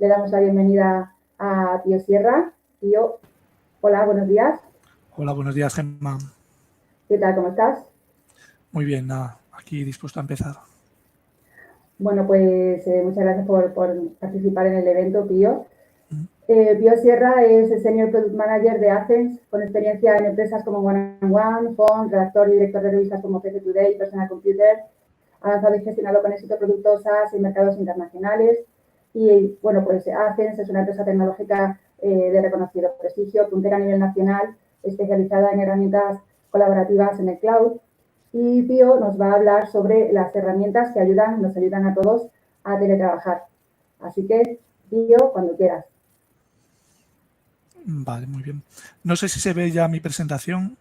le damos la bienvenida a Pío Sierra. Pío, hola, buenos días. Hola, buenos días, Gemma. ¿Qué tal? ¿Cómo estás? Muy bien, nada, aquí dispuesto a empezar. Bueno, pues muchas gracias por participar en el evento, Pío. Mm. Pío Sierra es el Senior Product Manager de Accence, con experiencia en empresas como One and One, Font, redactor y director de revistas como PC Today, Personal Computer. Ha lanzado y gestionado con éxito productos SaaS en mercados internacionales. Y bueno, pues Accence es una empresa tecnológica de reconocido prestigio, puntera a nivel nacional, especializada en herramientas colaborativas en el cloud. Y Pío nos va a hablar sobre las herramientas que nos ayudan a todos a teletrabajar. Así que, Pío, cuando quieras. Vale, muy bien. No sé si se ve ya mi presentación.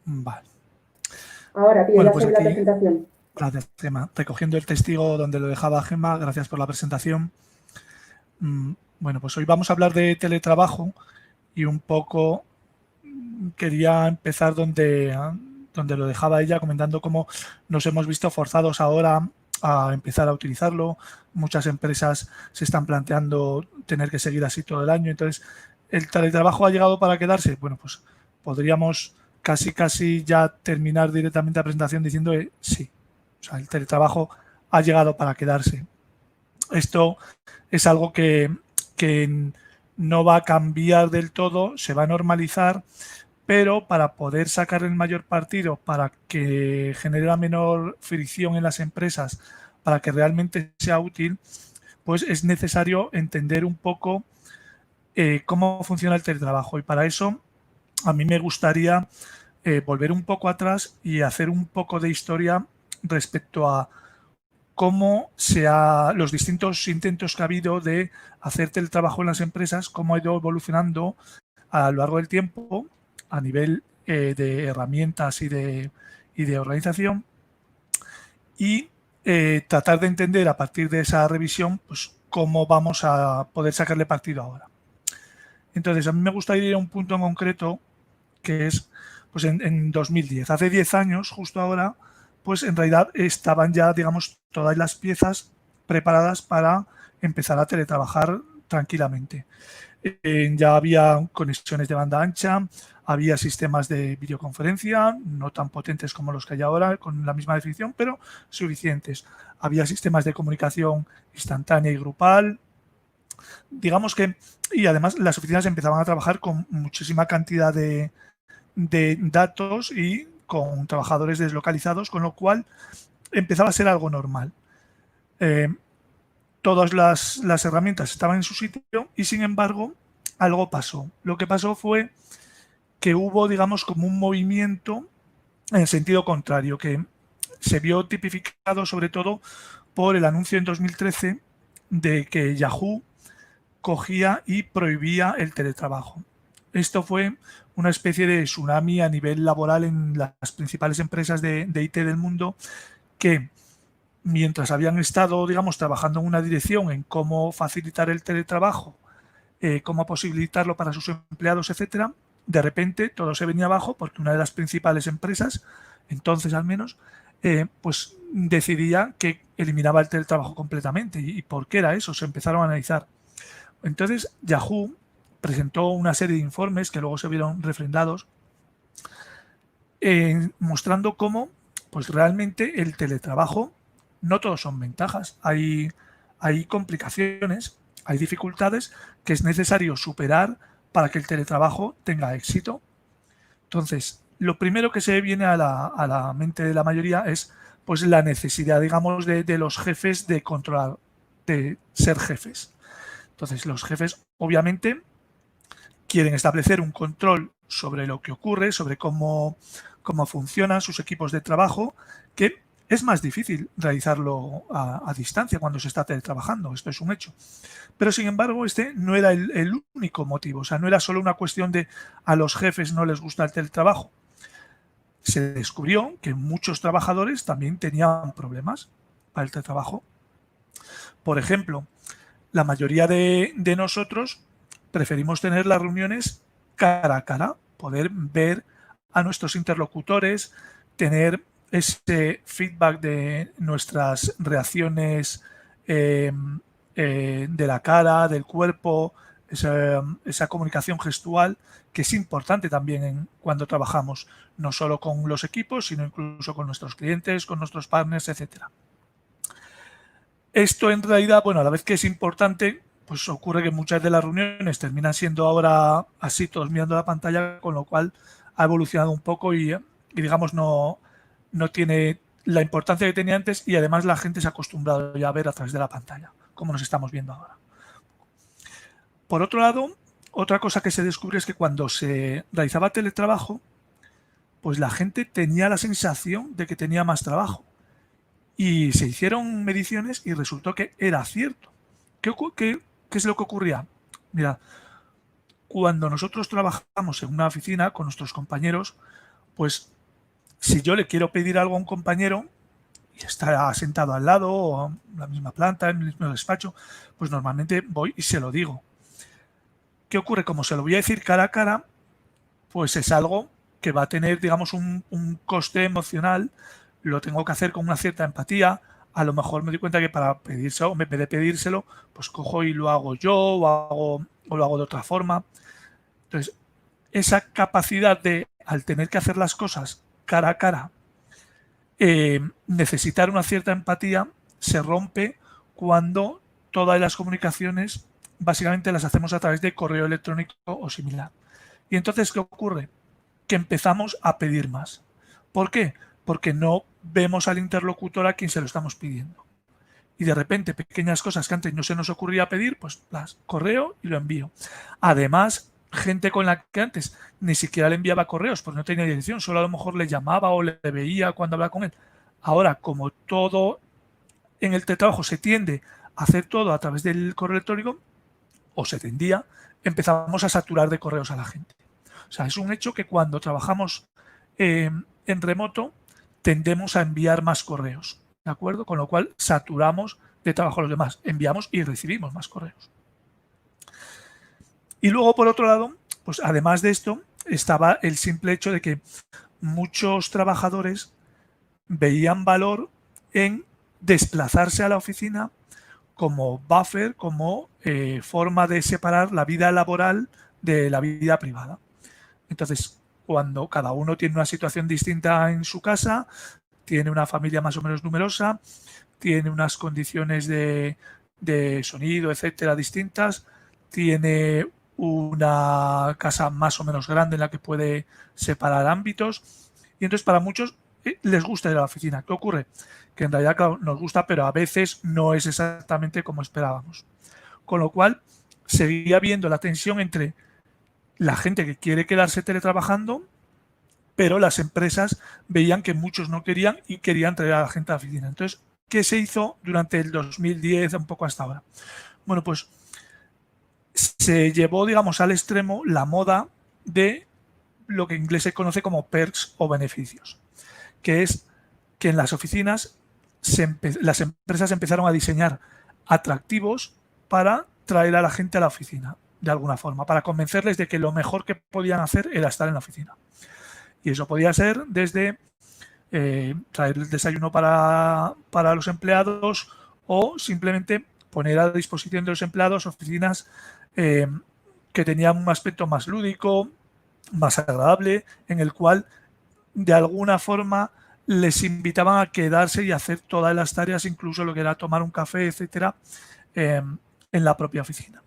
Vale. Ahora, Pío, Bueno, ya pues sobre la aquí, presentación. gracias, Gemma. Recogiendo el testigo donde lo dejaba Gemma, gracias por la presentación. Bueno, pues hoy vamos a hablar de teletrabajo y un poco quería empezar donde lo dejaba ella, comentando cómo nos hemos visto forzados ahora a empezar a utilizarlo. Muchas empresas se están planteando tener que seguir así todo el año. Entonces, ¿el teletrabajo ha llegado para quedarse? Bueno, pues podríamos casi ya terminar directamente la presentación diciendo sí. O sea, el teletrabajo ha llegado para quedarse. Esto es algo que no va a cambiar del todo, se va a normalizar, pero para poder sacar el mayor partido, para que genere la menor fricción en las empresas, para que realmente sea útil, pues es necesario entender un poco cómo funciona el teletrabajo. Y para eso a mí me gustaría volver un poco atrás y hacer un poco de historia respecto a cómo los distintos intentos que ha habido de hacer teletrabajo en las empresas, cómo ha ido evolucionando a lo largo del tiempo a nivel de herramientas y de organización, y tratar de entender a partir de esa revisión pues cómo vamos a poder sacarle partido ahora. Entonces, a mí me gustaría ir a un punto en concreto que es pues en 2010. Hace 10 años, justo ahora, pues en realidad estaban ya, digamos, todas las piezas preparadas para empezar a teletrabajar tranquilamente. Ya había conexiones de banda ancha, había sistemas de videoconferencia, no tan potentes como los que hay ahora, con la misma definición, pero suficientes. Había sistemas de comunicación instantánea y grupal. Digamos que, y además las oficinas empezaban a trabajar con muchísima cantidad de datos y con trabajadores deslocalizados, con lo cual empezaba a ser algo normal. Eh, Todas las herramientas estaban en su sitio y, sin embargo, algo pasó. Lo que pasó fue que hubo, digamos, como un movimiento en el sentido contrario, que se vio tipificado sobre todo por el anuncio en 2013 de que Yahoo cogía y prohibía el teletrabajo. Esto fue una especie de tsunami a nivel laboral en las principales empresas de IT del mundo, que mientras habían estado, digamos, trabajando en una dirección en cómo facilitar el teletrabajo, cómo posibilitarlo para sus empleados, etcétera, de repente todo se venía abajo porque una de las principales empresas, entonces al menos, pues decidía que eliminaba el teletrabajo completamente. ¿Y por qué era eso? Se empezaron a analizar. Entonces Yahoo presentó una serie de informes que luego se vieron refrendados, mostrando cómo pues realmente el teletrabajo no todos son ventajas. Hay complicaciones, hay dificultades que es necesario superar para que el teletrabajo tenga éxito. Entonces, lo primero que se viene a la mente de la mayoría es pues la necesidad, digamos, de los jefes de controlar, de ser jefes. Entonces, los jefes obviamente quieren establecer un control sobre lo que ocurre, sobre cómo funcionan sus equipos de trabajo, que es más difícil realizarlo a distancia cuando se está teletrabajando, esto es un hecho. Pero sin embargo, este no era el único motivo, o sea, no era solo una cuestión de a los jefes no les gusta el teletrabajo. Se descubrió que muchos trabajadores también tenían problemas para el teletrabajo. Por ejemplo, la mayoría de nosotros preferimos tener las reuniones cara a cara, poder ver a nuestros interlocutores, tener ese feedback de nuestras reacciones de la cara, del cuerpo, esa comunicación gestual, que es importante también cuando trabajamos, no solo con los equipos, sino incluso con nuestros clientes, con nuestros partners, etcétera. Esto en realidad, bueno, a la vez que es importante, pues ocurre que muchas de las reuniones terminan siendo ahora así, todos mirando la pantalla, con lo cual ha evolucionado un poco y digamos, no tiene la importancia que tenía antes, y además la gente se ha acostumbrado ya a ver a través de la pantalla, como nos estamos viendo ahora. Por otro lado, otra cosa que se descubre es que cuando se realizaba teletrabajo, pues la gente tenía la sensación de que tenía más trabajo. Y se hicieron mediciones y resultó que era cierto. ¿Qué es lo que ocurría? Mira, cuando nosotros trabajamos en una oficina con nuestros compañeros, pues si yo le quiero pedir algo a un compañero y está sentado al lado o en la misma planta, en el mismo despacho, pues normalmente voy y se lo digo. ¿Qué ocurre? Como se lo voy a decir cara a cara, pues es algo que va a tener, digamos, un coste emocional. Lo tengo que hacer con una cierta empatía. A lo mejor me doy cuenta que para pedírselo, en vez de pedírselo, pues cojo y lo hago yo o lo hago de otra forma. Entonces, esa capacidad de, al tener que hacer las cosas cara a cara, necesitar una cierta empatía, se rompe cuando todas las comunicaciones básicamente las hacemos a través de correo electrónico o similar. Y entonces, ¿qué ocurre? Que empezamos a pedir más. ¿Por qué? Porque no vemos al interlocutor a quien se lo estamos pidiendo. Y de repente, pequeñas cosas que antes no se nos ocurría pedir, pues las correo y lo envío. Además, gente con la que antes ni siquiera le enviaba correos, pues no tenía dirección, solo a lo mejor le llamaba o le veía cuando hablaba con él. Ahora, como todo en el teletrabajo se tiende a hacer todo a través del correo electrónico, o se tendía, empezamos a saturar de correos a la gente. O sea, es un hecho que cuando trabajamos en remoto tendemos a enviar más correos, ¿de acuerdo? Con lo cual saturamos de trabajo a los demás, enviamos y recibimos más correos. Y luego, por otro lado, pues además de esto, estaba el simple hecho de que muchos trabajadores veían valor en desplazarse a la oficina como buffer, como forma de separar la vida laboral de la vida privada. Entonces, cuando cada uno tiene una situación distinta en su casa, tiene una familia más o menos numerosa, tiene unas condiciones de sonido, etcétera, distintas, tiene una casa más o menos grande en la que puede separar ámbitos, y entonces para muchos les gusta ir a la oficina. ¿Qué ocurre? Que en realidad, claro, nos gusta, pero a veces no es exactamente como esperábamos. Con lo cual, seguía habiendo la tensión entre la gente que quiere quedarse teletrabajando, pero las empresas veían que muchos no querían y querían traer a la gente a la oficina. Entonces, ¿qué se hizo durante el 2010, un poco hasta ahora? Bueno, pues se llevó, digamos, al extremo la moda de lo que en inglés se conoce como perks o beneficios, que es que en las oficinas las empresas empezaron a diseñar atractivos para traer a la gente a la oficina, de alguna forma, para convencerles de que lo mejor que podían hacer era estar en la oficina. Y eso podía ser desde traer el desayuno para los empleados, o simplemente poner a disposición de los empleados oficinas que tenían un aspecto más lúdico, más agradable, en el cual de alguna forma les invitaban a quedarse y hacer todas las tareas, incluso lo que era tomar un café, etcétera, en la propia oficina.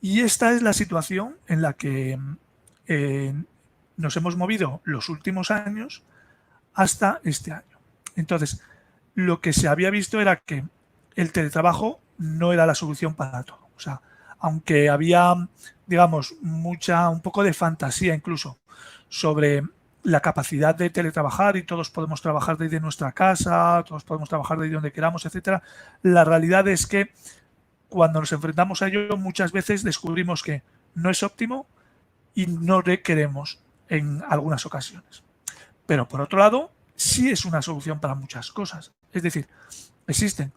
Y esta es la situación en la que nos hemos movido los últimos años hasta este año. Entonces, lo que se había visto era que el teletrabajo no era la solución para todo. O sea, aunque había, digamos, un poco de fantasía incluso sobre la capacidad de teletrabajar y todos podemos trabajar desde nuestra casa, todos podemos trabajar desde donde queramos, etcétera, la realidad es que cuando nos enfrentamos a ello muchas veces descubrimos que no es óptimo y no lo queremos en algunas ocasiones. Pero por otro lado, sí es una solución para muchas cosas. Es decir, existen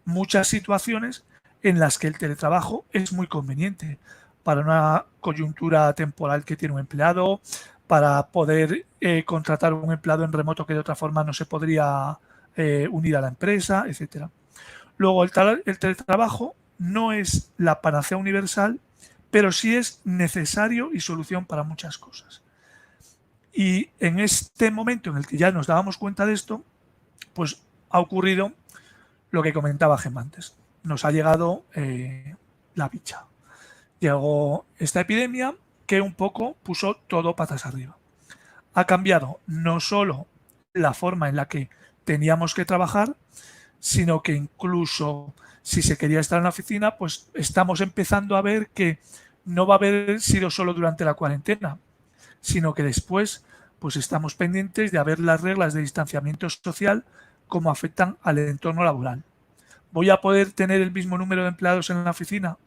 muchas situaciones en las que el teletrabajo es muy conveniente para una coyuntura temporal que tiene un empleado, para poder contratar un empleado en remoto que de otra forma no se podría unir a la empresa, etcétera. Luego, el teletrabajo no es la panacea universal, pero sí es necesario y solución para muchas cosas. Y en este momento en el que ya nos dábamos cuenta de esto, pues ha ocurrido lo que comentaba Gemma antes. Nos ha llegado la picha. Llegó esta epidemia que un poco puso todo patas arriba. Ha cambiado no solo la forma en la que teníamos que trabajar, sino que incluso si se quería estar en la oficina, pues estamos empezando a ver que no va a haber sido solo durante la cuarentena, sino que después pues estamos pendientes de ver las reglas de distanciamiento social cómo afectan al entorno laboral. ¿Voy a poder tener el mismo número de empleados en la oficina?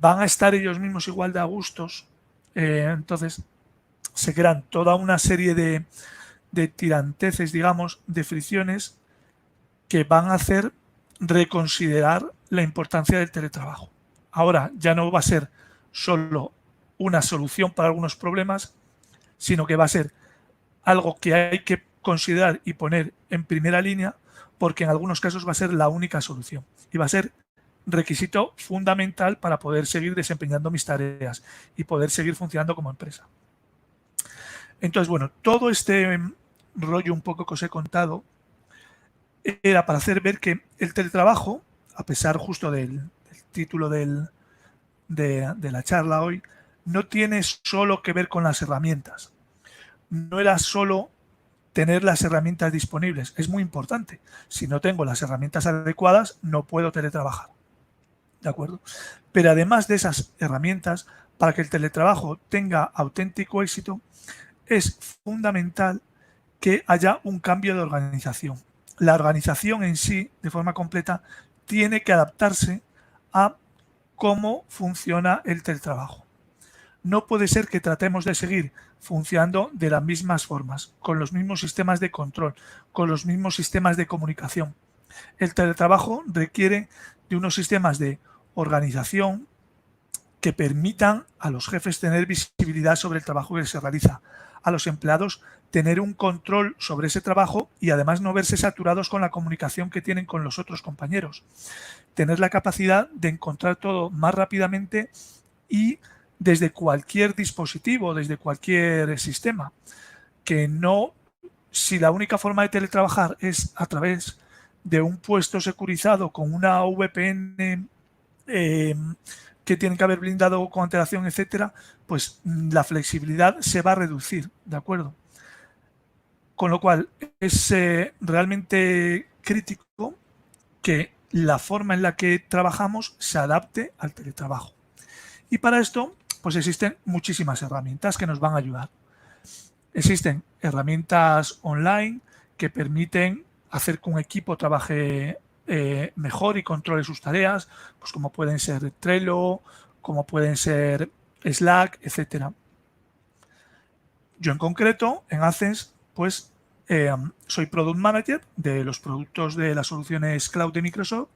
¿Van a estar ellos mismos igual de a gustos? Entonces se crean toda una serie de tiranteces, digamos, de fricciones que van a hacer reconsiderar la importancia del teletrabajo. Ahora ya no va a ser solo una solución para algunos problemas, sino que va a ser algo que hay que considerar y poner en primera línea, porque en algunos casos va a ser la única solución y va a ser requisito fundamental para poder seguir desempeñando mis tareas y poder seguir funcionando como empresa. Entonces, bueno, todo este rollo un poco que os he contado era para hacer ver que el teletrabajo, a pesar justo del título de la charla hoy, no tiene solo que ver con las herramientas. No era solo tener las herramientas disponibles. Es muy importante. Si no tengo las herramientas adecuadas, no puedo teletrabajar. ¿De acuerdo? Pero además de esas herramientas, para que el teletrabajo tenga auténtico éxito, es fundamental que haya un cambio de organización. La organización en sí, de forma completa, tiene que adaptarse a cómo funciona el teletrabajo. No puede ser que tratemos de seguir funcionando de las mismas formas, con los mismos sistemas de control, con los mismos sistemas de comunicación. El teletrabajo requiere de unos sistemas de organización que permitan a los jefes tener visibilidad sobre el trabajo que se realiza, a los empleados tener un control sobre ese trabajo y además no verse saturados con la comunicación que tienen con los otros compañeros. Tener la capacidad de encontrar todo más rápidamente y desde cualquier dispositivo, desde cualquier sistema. Que no, si la única forma de teletrabajar es a través de un puesto securizado con una VPN que tienen que haber blindado con antelación, etcétera, pues la flexibilidad se va a reducir, ¿de acuerdo? Con lo cual es realmente crítico que la forma en la que trabajamos se adapte al teletrabajo. Y para esto, pues existen muchísimas herramientas que nos van a ayudar. Existen herramientas online que permiten hacer que un equipo trabaje mejor y controle sus tareas, pues como pueden ser Trello, como pueden ser Slack, etcétera. Yo en concreto, en Access, pues soy Product Manager de los productos de las soluciones cloud de Microsoft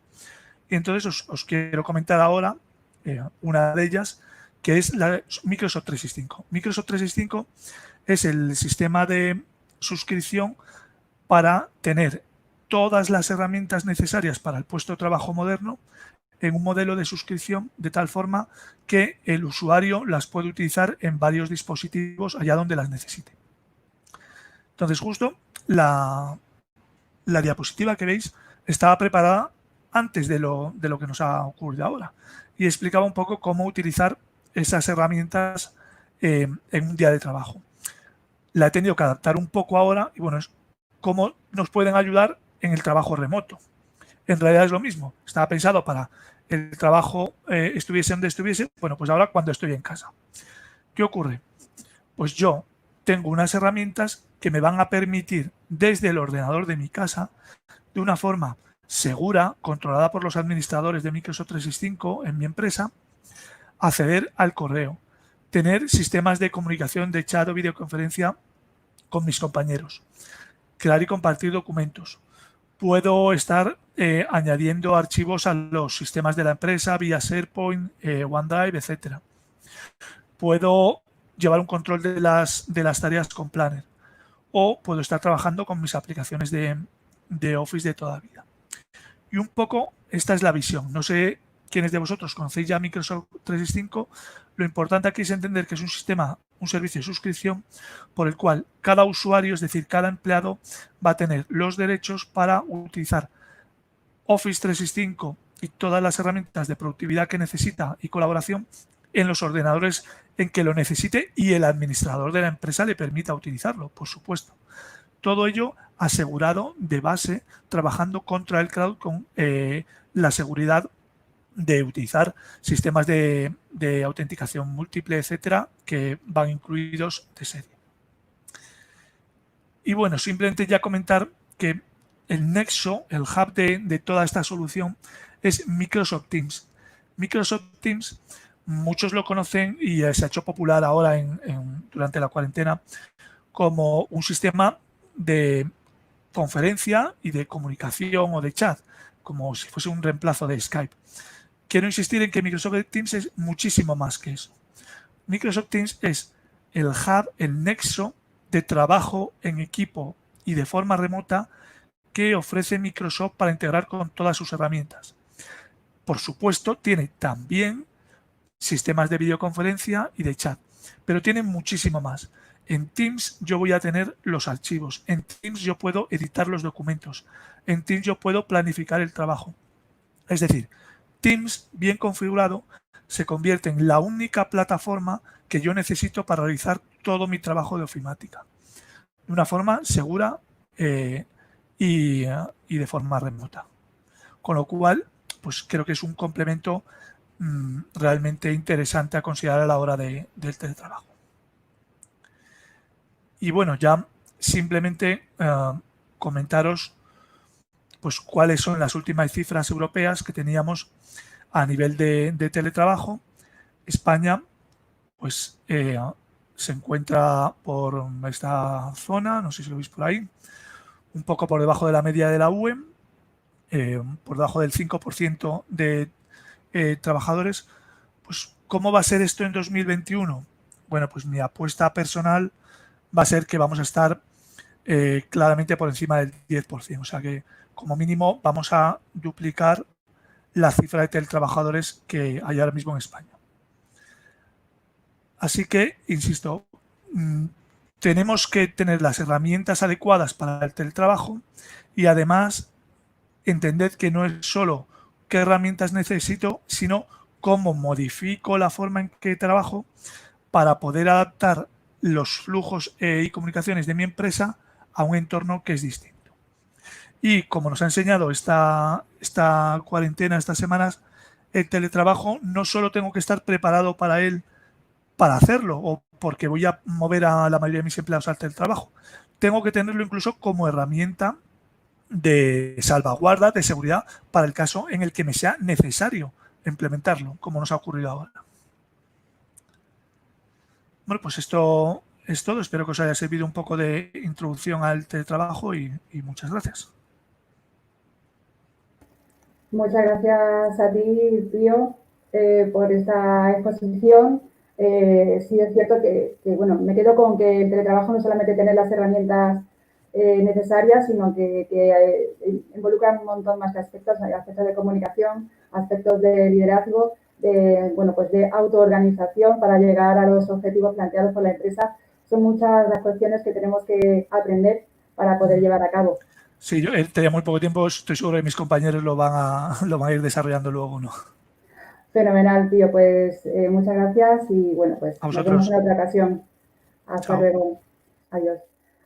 y entonces os quiero comentar ahora una de ellas, que es la Microsoft 365. Microsoft 365 es el sistema de suscripción para tener todas las herramientas necesarias para el puesto de trabajo moderno en un modelo de suscripción de tal forma que el usuario las puede utilizar en varios dispositivos allá donde las necesite. Entonces, justo la diapositiva que veis estaba preparada antes de lo que nos ha ocurrido ahora y explicaba un poco cómo utilizar esas herramientas en un día de trabajo. La he tenido que adaptar un poco ahora y bueno, es cómo nos pueden ayudar en el trabajo remoto. En realidad es lo mismo, estaba pensado para el trabajo estuviese donde estuviese, bueno, pues ahora cuando estoy en casa. ¿Qué ocurre? Pues yo tengo unas herramientas que me van a permitir desde el ordenador de mi casa, de una forma segura, controlada por los administradores de Microsoft 365 en mi empresa, acceder al correo, tener sistemas de comunicación de chat o videoconferencia con mis compañeros, crear y compartir documentos. Puedo estar añadiendo archivos a los sistemas de la empresa vía SharePoint, OneDrive, etcétera. Puedo llevar un control de las tareas con Planner o puedo estar trabajando con mis aplicaciones de Office de toda la vida. Y un poco esta es la visión. No sé quiénes de vosotros conocéis ya Microsoft 365. Lo importante aquí es entender que es un sistema, un servicio de suscripción por el cual cada usuario, es decir, cada empleado, va a tener los derechos para utilizar Office 365 y todas las herramientas de productividad que necesita y colaboración en los ordenadores en que lo necesite y el administrador de la empresa le permita utilizarlo, por supuesto. Todo ello asegurado de base, trabajando contra el cloud con la seguridad de utilizar sistemas de autenticación múltiple, etcétera, que van incluidos de serie. Y bueno, simplemente ya comentar que el nexo, el hub de toda esta solución es Microsoft Teams. Microsoft Teams, muchos lo conocen y se ha hecho popular ahora durante la cuarentena como un sistema de conferencia y de comunicación o de chat, como si fuese un reemplazo de Skype. Quiero insistir en que Microsoft Teams es muchísimo más que eso. Microsoft Teams es el hub, el nexo de trabajo en equipo y de forma remota que ofrece Microsoft para integrar con todas sus herramientas. Por supuesto, tiene también sistemas de videoconferencia y de chat, pero tiene muchísimo más. En Teams yo voy a tener los archivos, en Teams yo puedo editar los documentos, en Teams yo puedo planificar el trabajo. Es decir, Teams bien configurado se convierte en la única plataforma que yo necesito para realizar todo mi trabajo de ofimática de una forma segura y de forma remota. Con lo cual, pues creo que es un complemento realmente interesante a considerar a la hora del teletrabajo. Y bueno, ya simplemente comentaros pues cuáles son las últimas cifras europeas que teníamos a nivel de teletrabajo. España pues se encuentra por esta zona, no sé si lo veis por ahí, un poco por debajo de la media de la UE, por debajo del 5% de trabajadores. Pues, ¿cómo va a ser esto en 2021? Bueno, pues mi apuesta personal va a ser que vamos a estar claramente por encima del 10%. O sea que, como mínimo, vamos a duplicar la cifra de teletrabajadores que hay ahora mismo en España. Así que, insisto, tenemos que tener las herramientas adecuadas para el teletrabajo y además entender que no es solo qué herramientas necesito, sino cómo modifico la forma en que trabajo para poder adaptar los flujos y comunicaciones de mi empresa a un entorno que es distinto. Y como nos ha enseñado esta cuarentena, estas semanas, el teletrabajo no solo tengo que estar preparado para él para hacerlo o porque voy a mover a la mayoría de mis empleados al teletrabajo. Tengo que tenerlo incluso como herramienta de salvaguarda, de seguridad, para el caso en el que me sea necesario implementarlo, como nos ha ocurrido ahora. Bueno, pues esto es todo. Espero que os haya servido un poco de introducción al teletrabajo y muchas gracias. Muchas gracias a ti, Pío, por esta exposición. Sí es cierto que, bueno, me quedo con que el teletrabajo no solamente tener las herramientas necesarias, sino que involucran un montón más de aspectos de comunicación, aspectos de liderazgo, de autoorganización para llegar a los objetivos planteados por la empresa. Son muchas las cuestiones que tenemos que aprender para poder llevar a cabo. Sí, yo tenía muy poco tiempo, estoy seguro que mis compañeros lo van a ir desarrollando luego, ¿no? Fenomenal, tío. Pues muchas gracias y bueno, pues A nos vosotros. vemos en otra ocasión. Hasta Chao. luego. Adiós.